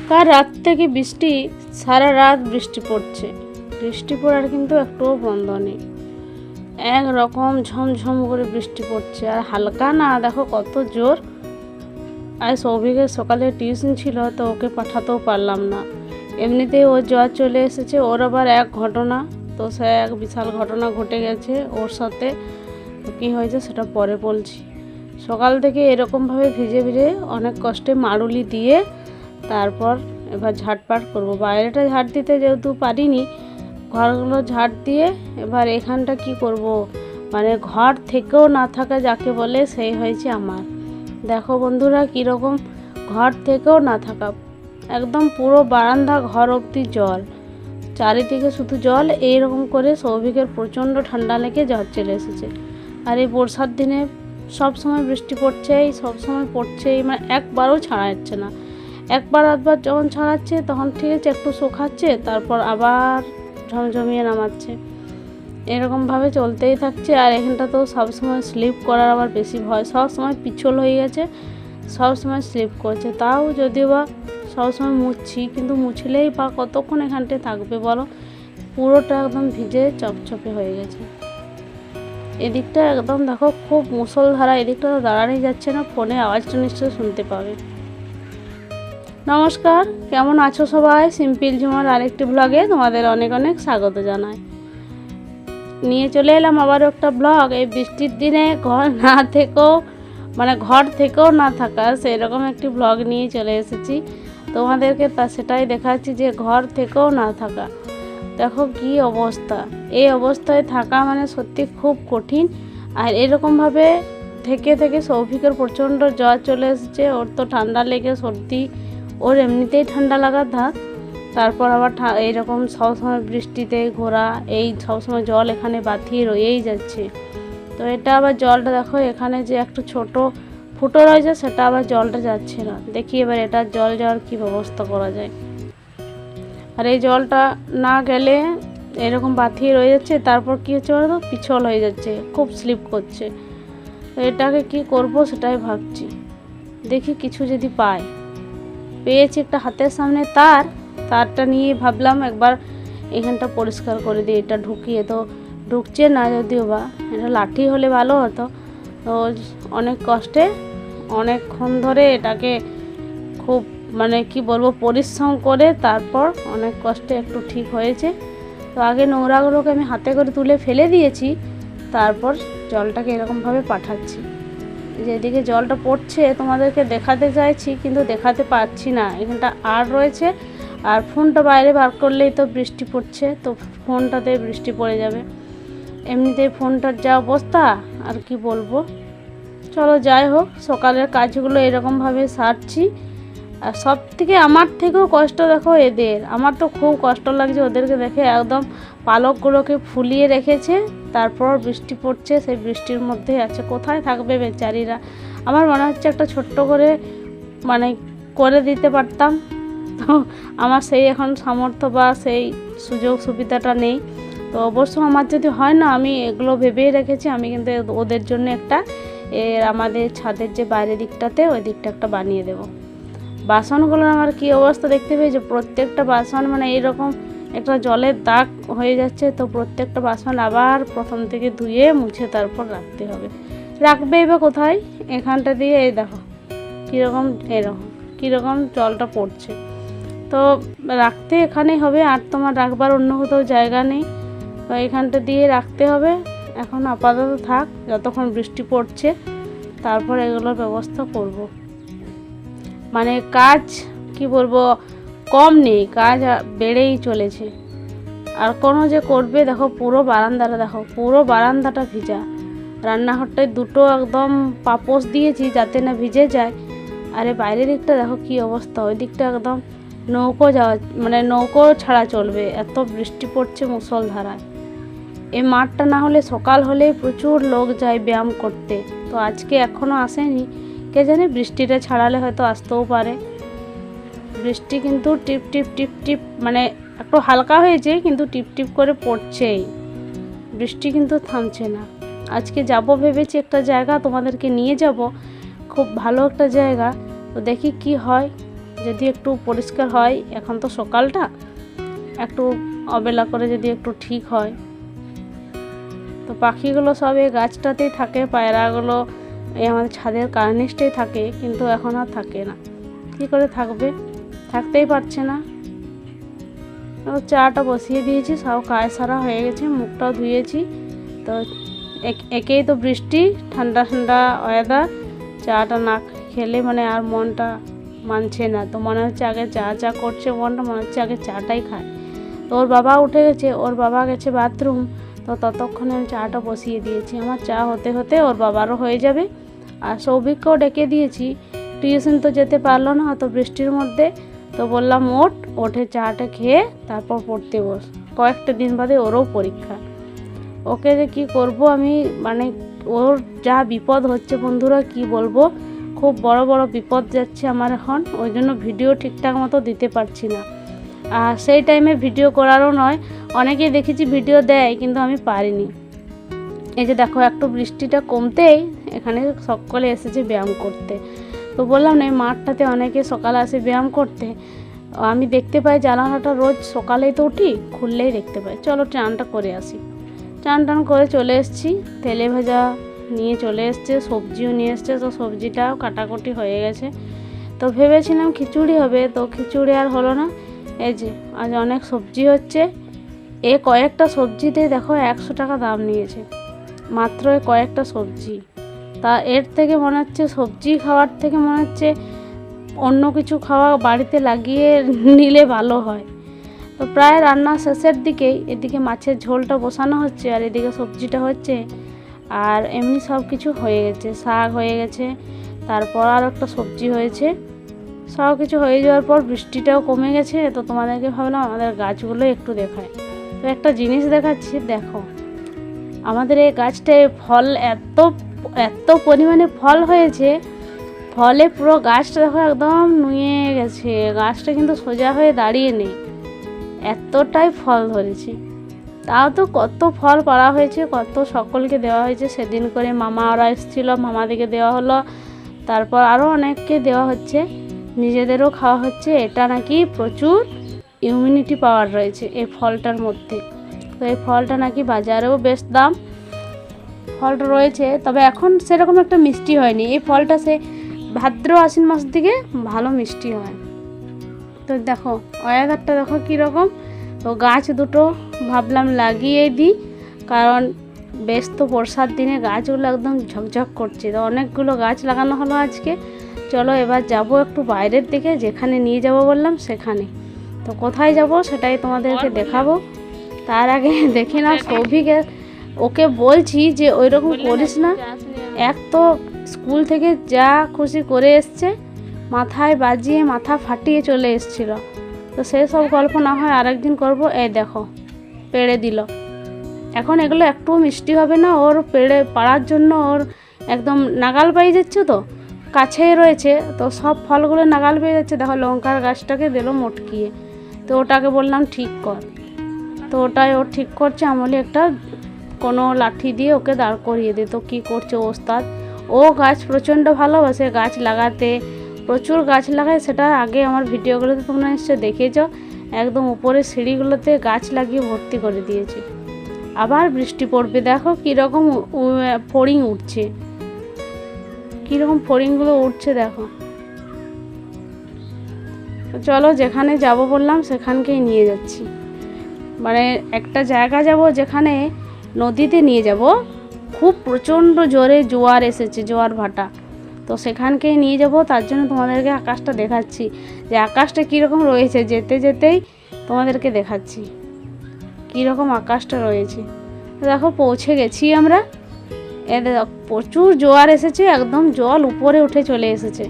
কাল রাত থেকে বৃষ্টি, সারা রাত বৃষ্টি পড়ছে। বৃষ্টি পড়ার কিন্তু একটুও বন্ধ নেই, একরকম ঝমঝম করে বৃষ্টি পড়ছে। আর হালকা না, দেখো কত জোর। আর সৌভিকের সকালে টিউশন ছিল, তো ওকে পাঠাতেও পারলাম না। এমনিতেই ওর জ্বর চলে এসেছে, ওর আবার এক ঘটনা, তো সে এক বিশাল ঘটনা ঘটে গেছে ওর সাথে। কী হয়েছে সেটা পরে বলছি। সকাল থেকে এরকমভাবে ভিজে ভিজে অনেক কষ্টে মাড়ুলি দিয়ে তারপর এবার ঝাড়পাট করব। বাইরেটা ঝাড় দিতে যেহেতু পারিনি, ঘরগুলো ঝাড় দিয়ে এবার এখানটা কি করব, মানে ঘর থেকেও না থাকা যাকে বলে সেই হয়েছে আমার। দেখো বন্ধুরা কীরকম ঘর থেকেও না থাকা, একদম পুরো বারান্দা ঘর অবধি জল, চারিদিকে শুধু জল। এইরকম করে সৌভিকের প্রচণ্ড ঠান্ডা লেগে জ্বর চলে এসেছে। আর এই বর্ষার দিনে সব সময় বৃষ্টি পড়ছেই, সব সময় পড়ছেই, মানে একবারও ছাড়া যাচ্ছে না। একবার আধবার যখন ছাড়াচ্ছে তখন ঠিক আছে একটু শুকাচ্ছে, তারপর আবার ঝমঝমিয়ে নামাচ্ছে। এরকমভাবে চলতেই থাকছে। আর এখানটা তো সবসময় স্লিপ করার আমার বেশি ভয়, সবসময় পিছল হয়ে গেছে, সবসময় স্লিপ করছে। তাও যদিও বা সবসময় মুছছি, কিন্তু মুছলেই বা কতক্ষণ এখানটায় থাকবে বলো, পুরোটা একদম ভিজে চপচপে হয়ে গেছে। এদিকটা একদম দেখো খুব মুষলধারা, এদিকটা তো দাঁড়ানোই যাচ্ছে না, ফোনে আওয়াজটা নিশ্চয়ই শুনতে পাবে। নমস্কার, কেমন আছো সবাই? সিম্পল ঝুমার আরেকটি ব্লগে তোমাদের অনেক অনেক স্বাগত জানাই। নিয়ে চলে এলাম আবারও একটা ব্লগ। এই বৃষ্টির দিনে ঘর না থেকেও, মানে ঘর থেকেও না থাকা, সেরকম একটি ব্লগ নিয়ে চলে এসেছি তোমাদেরকে। সেটাই দেখাচ্ছি যে ঘর থেকেও না থাকা। দেখো কি অবস্থা, এই অবস্থায় থাকা মানে সত্যি খুব কঠিন। আর এরকমভাবে থেকে থেকে সৌভিকের প্রচণ্ড জ্বর চলে এসেছে। ওর তো ঠান্ডা লেগে সর্দি, ওর এমনিতেই ঠান্ডা লাগার ধাত, তারপর আবার এইরকম সবসময় বৃষ্টিতে ঘোরা, এই সবসময় জল এখানে বাঁধিয়ে রয়েই যাচ্ছে। তো এটা আবার জলটা দেখো এখানে যে একটু ছোট ফুটো রয়েছে, সেটা আবার জলটা যাচ্ছে না। দেখি এবার এটা জল যাওয়ার কী ব্যবস্থা করা যায়। আর এই জলটা না গেলে এরকম বাঁধিয়ে রয়ে যাচ্ছে, তারপর কী হচ্ছে বলো তো, পিছল হয়ে যাচ্ছে, খুব স্লিপ করছে। তো এটাকে কি করব সেটাই ভাবছি। দেখি কিছু যদি পাই। পেয়েছি একটা হাতের সামনে তারটা নিয়ে ভাবলাম একবার এখানটা পরিষ্কার করে দিই। এটা ঢুকিয়ে তো ঢুকছে না, যদিও বা এটা লাঠি হলে ভালো হতো। তো অনেক কষ্টে অনেকক্ষণ ধরে এটাকে খুব মানে কি বলবো পরিশ্রম করে তারপর অনেক কষ্টে একটু ঠিক হয়েছে। তো আগে নোংরাগুলোকে আমি হাতে করে তুলে ফেলে দিয়েছি, তারপর জলটাকে এরকমভাবে পাঠাচ্ছি। যেদিকে জলটা পড়ছে তোমাদেরকে দেখাতে চাইছি, কিন্তু দেখাতে পারছি না। এখানটা আর রয়েছে, আর ফোনটা বাইরে বার করলেই তো বৃষ্টি পড়ছে, তো ফোনটাতে বৃষ্টি পড়ে যাবে। এমনিতেই ফোনটার যা অবস্থা আর কি বলবো। চলো যাই হোক, সকালের কাজগুলো এরকমভাবে সারছি। আর সব থেকে আমার থেকেও কষ্ট দেখো এদের। আমার তো খুব কষ্ট লাগছে ওদেরকে দেখে, একদম পালকগুলোকে ফুলিয়ে রেখেছে, তারপর বৃষ্টি পড়ছে, সেই বৃষ্টির মধ্যে আছে। কোথায় থাকবে বেচারিরা। আমার মনে হচ্ছে একটা ছোট্ট করে মানে করে দিতে পারতাম, তো আমার সেই এখন সামর্থ্য বা সেই সুযোগ সুবিধাটা নেই। তো অবশ্য আমার যদি হয় না, আমি এগুলো ভেবেই রেখেছি, আমি কিন্তু ওদের জন্য একটা আমাদের ছাদের যে বাইরের দিকটাতে ওই দিকটা একটা বানিয়ে দেবো। বাসনগুলোর আমার কি অবস্থা দেখতে পেয়েছে, প্রত্যেকটা বাসন মানে এইরকম একটা জলের দাগ হয়ে যাচ্ছে। তো প্রত্যেকটা বাসন আবার প্রথম থেকে ধুয়ে মুছে তারপর রাখতে হবে। রাখবে এবার কোথায়, এখানটা দিয়ে এই দেখো কীরকম জলটা পড়ছে। তো রাখতে এখানেই হবে, আর তোমার রাখবার অন্য কোথাও জায়গা নেই। তো এখানটা দিয়ে রাখতে হবে। এখন আপাতত থাক, যতক্ষণ বৃষ্টি পড়ছে, তারপর এগুলোর ব্যবস্থা করব। মানে কাজ কি বলবো কম নেই, কাজ বেড়েই চলেছে। আর কোনো যে করবে দেখো, পুরো বারান্দাটা ভিজা। রান্নাঘরটায় দুটো একদম পাপোশ দিয়েছি যাতে না ভিজে যায়। আরে বাইরের দিকটা দেখো কি অবস্থা, ওই দিকটা একদম নৌকো ছাড়া চলবে, এত বৃষ্টি পড়ছে মুষলধারায়। এই মাঠটা না হলে সকাল হলেই প্রচুর লোক যায় ব্যায়াম করতে, তো আজকে এখনও আসেনি। কে জানে, বৃষ্টিটা ছাড়ালে হয়তো আসতেও পারে। বৃষ্টি কিন্তু টিপ টিপ টিপ টিপ মানে একটু হালকা হয়েছে, কিন্তু টিপ টিপ করে পড়ছেই, বৃষ্টি কিন্তু থামছে না। আজকে যাব ভেবেছি একটা জায়গা, তোমাদেরকে নিয়ে যাব, খুব ভালো একটা জায়গা। তো দেখি কি হয়, যদি একটু পরিষ্কার হয়, এখন তো সকালটা, একটু অবেলা করে যদি একটু ঠিক হয়। তো পাখিগুলো সব এই গাছটাতেই থাকে, পায়রাগুলো এই আমাদের ছাদের কার্নিশটাই থাকে, কিন্তু এখন আর থাকে না। কী করে থাকবে, থাকতেই পারছে না। চাটা বসিয়ে দিয়েছি, সব কাজ সারা হয়ে গেছে, মুখটাও ধুয়েছি। তো একেই তো বৃষ্টি, ঠান্ডা ঠান্ডা ওয়েদার, চাটা না খেলে মানে আর মনটা মানছে না। তো মনে হচ্ছে আগে চা করছে মনটা, মনে হচ্ছে আগে চাটাই খায়। তো ওর বাবা উঠে গেছে, ওর বাবা গেছে বাথরুম। তো ততক্ষণে আমি চাটা বসিয়ে দিয়েছি। আমার চা হতে হতে ওর বাবারও হয়ে যাবে। আর সৌভিককেও ডেকে দিয়েছি, টিউশন তো যেতে পারলো না অত বৃষ্টির মধ্যে। তো বললাম ওঠে চাটা খেয়ে তারপর পড়তে বস, কয়েকটা দিন বাদে ওরও পরীক্ষা। ওকে যে কী করবো আমি, মানে ওর যা বিপদ হচ্ছে বন্ধুরা কি বলবো, খুব বড় বড় বিপদ যাচ্ছে আমার এখন। ওই জন্য ভিডিও ঠিকঠাক মতো দিতে পারছি না। আর সেই টাইমে ভিডিও করারও নয়, অনেকেই দেখেছি ভিডিও দেয়, কিন্তু আমি পারিনি। এই যে দেখো একটু বৃষ্টিটা কমতেই এখানে সকলে এসেছে ব্যায়াম করতে। তো বললাম না, এই মাঠটাতে অনেকে সকালে আসে ব্যায়াম করতে। আমি দেখতে পাই জানালাটা রোজ সকালেই তো উঠি, খুললেই দেখতে পাই। চলো চানটা করে আসি। চান টান করে চলে এসেছি, তেলে ভাজা নিয়ে চলে এসছে, সবজিও নিয়ে এসছে। তো সবজিটাও কাটাকুটি হয়ে গেছে। তো ভেবেছিলাম খিচুড়ি হবে, তো খিচুড়ি আর হলো না। এই যে আজ অনেক সবজি হচ্ছে। এ কয়েকটা সবজিতে দেখো 100 টাকা দাম নিয়েছে, মাত্র কয়েকটা সবজি। তা এর থেকে মনে হচ্ছে সবজি খাওয়ার থেকে মনে হচ্ছে অন্য কিছু খাওয়া বাড়িতে লাগিয়ে নিলে ভালো হয়। তো প্রায় রান্না শেষের দিকেই, এদিকে মাছের ঝোলটা বসানো হচ্ছে আর এদিকে সবজিটা হচ্ছে। আর এমনি সব কিছু হয়ে গেছে, শাক হয়ে গেছে, তারপর আর একটা সবজি হয়েছে। সব কিছু হয়ে যাওয়ার পর বৃষ্টিটাও কমে গেছে। তো তোমাদেরকে ভাবলাম আমাদের গাছগুলো একটু দেখায়। তো একটা জিনিস দেখাচ্ছি, দেখো আমাদের এই গাছটায় ফল এত পরিমাণে ফল হয়েছে, ফলে পুরো গাছটা দেখো একদম নুয়ে গেছে। গাছটা কিন্তু সোজা হয়ে দাঁড়িয়ে নেই, এতটাই ফল ধরেছে। তাও তো কত ফল পাড়া হয়েছে, কত সকলকে দেওয়া হয়েছে। সেদিন করে মামা ওরা এসেছিলো, মামাদিকে দেওয়া হলো, তারপর আরও অনেককে দেওয়া হচ্ছে, নিজেদেরও খাওয়া হচ্ছে। এটা নাকি প্রচুর ইমিউনিটি পাওয়ার রয়েছে এই ফলটার মধ্যে। তো এই ফলটা নাকি বাজারেও বেশ দাম, ফলটা রয়েছে। তবে এখন সেরকম একটা মিষ্টি হয়নি। এই ফলটা সে ভাদ্র আশ্বিন মাস দিকে ভালো মিষ্টি হয়। তো দেখো ওয়েদারটা দেখো কীরকম। তো গাছ দুটো ভাবলাম লাগিয়ে দিই, কারণ বেশ তো বর্ষার দিনে গাছগুলো একদম ঝকঝক করছে। তো অনেকগুলো গাছ লাগানো হলো আজকে। চলো এবার যাব একটু বাইরের দিকে, যেখানে নিয়ে যাব বললাম সেখানে। তো কোথায় যাব সেটাই তোমাদেরকে দেখাবো। তার আগে দেখি না সৌভিকের, ওকে বলছি যে ওই রকম করিস না। এক তো স্কুল থেকে যা খুশি করে এসছে, মাথায় বাজিয়ে মাথা ফাটিয়ে চলে এসছিল। তো সেই সব গল্প না হয় আরেকদিন করব। এই দেখো পেড়ে দিল। এখন এগুলো একটুও মিষ্টি হবে না, ওর পেড়ে পাড়ার জন্য ওর একদম নাগাল পেয়ে যাচ্ছে। তো কাছেই রয়েছে, তো সব ফলগুলো নাগাল পেয়ে যাচ্ছে। দেখো লঙ্কার গাছটাকে দিল মটকিয়ে। তো ওটাকে বললাম ঠিক কর, তো ওটাই ও ঠিক করছে। আমলে একটা কোনো লাঠি দিয়ে ওকে দাঁড় করিয়ে দে। তো কী করছে ওস্তাদ, ও গাছ প্রচণ্ড ভালোবাসে, গাছ লাগাতে প্রচুর গাছ লাগায়। সেটা আগে আমার ভিডিওগুলোতে তোমরা নিশ্চয়ই দেখেছ, একদম উপরে সিঁড়িগুলোতে গাছ লাগিয়ে ভর্তি করে দিয়েছে। আবার বৃষ্টি পড়বে, দেখো কীরকম ফড়িং উঠছে, কীরকম ফড়িংগুলো উঠছে দেখো। চলো যেখানে যাব বললাম সেখানকেই নিয়ে যাচ্ছি। মানে একটা জায়গা যাব যেখানে নদীতে নিয়ে যাব, খুব প্রচণ্ড জোরে জোয়ার এসেছে, জোয়ার ভাটা। তো সেখানকেই নিয়ে যাব। তার জন্য তোমাদেরকে আকাশটা দেখাচ্ছি যে আকাশটা কীরকম রয়েছে। যেতে যেতেই তোমাদেরকে দেখাচ্ছি কীরকম আকাশটা রয়েছে। দেখো পৌঁছে গেছি আমরা। প্রচুর জোয়ার এসেছে, একদম জল উপরে উঠে চলে এসেছে,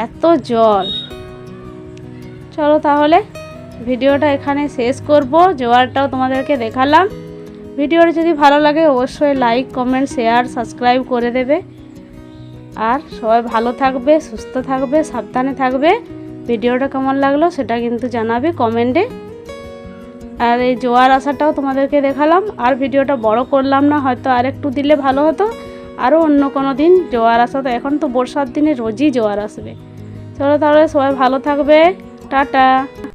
এত জল। চলো তাহলে ভিডিওটা এখানে শেষ করব। জোয়ারটাও তোমাদেরকে দেখালাম। ভিডিওটা যদি ভালো লাগে অবশ্যই লাইক, কমেন্ট, শেয়ার, সাবস্ক্রাইব করে দেবে। আর সবাই ভালো থাকবে, সুস্থ থাকবে, সাবধানে থাকবে। ভিডিওটা কেমন লাগলো সেটা কিন্তু জানাবে কমেন্টে। আর এই জোয়ার আসাটাও তোমাদেরকে দেখালাম। আর ভিডিওটা বড় করলাম না, হয়তো আর একটু দিলে ভালো হতো, আরও অন্য কোনো দিন জোয়ার আসা। তো এখন তো বর্ষার দিনে রোজই জোয়ার আসবে। চলো তাহলে সবাই ভালো থাকবে, টাটা।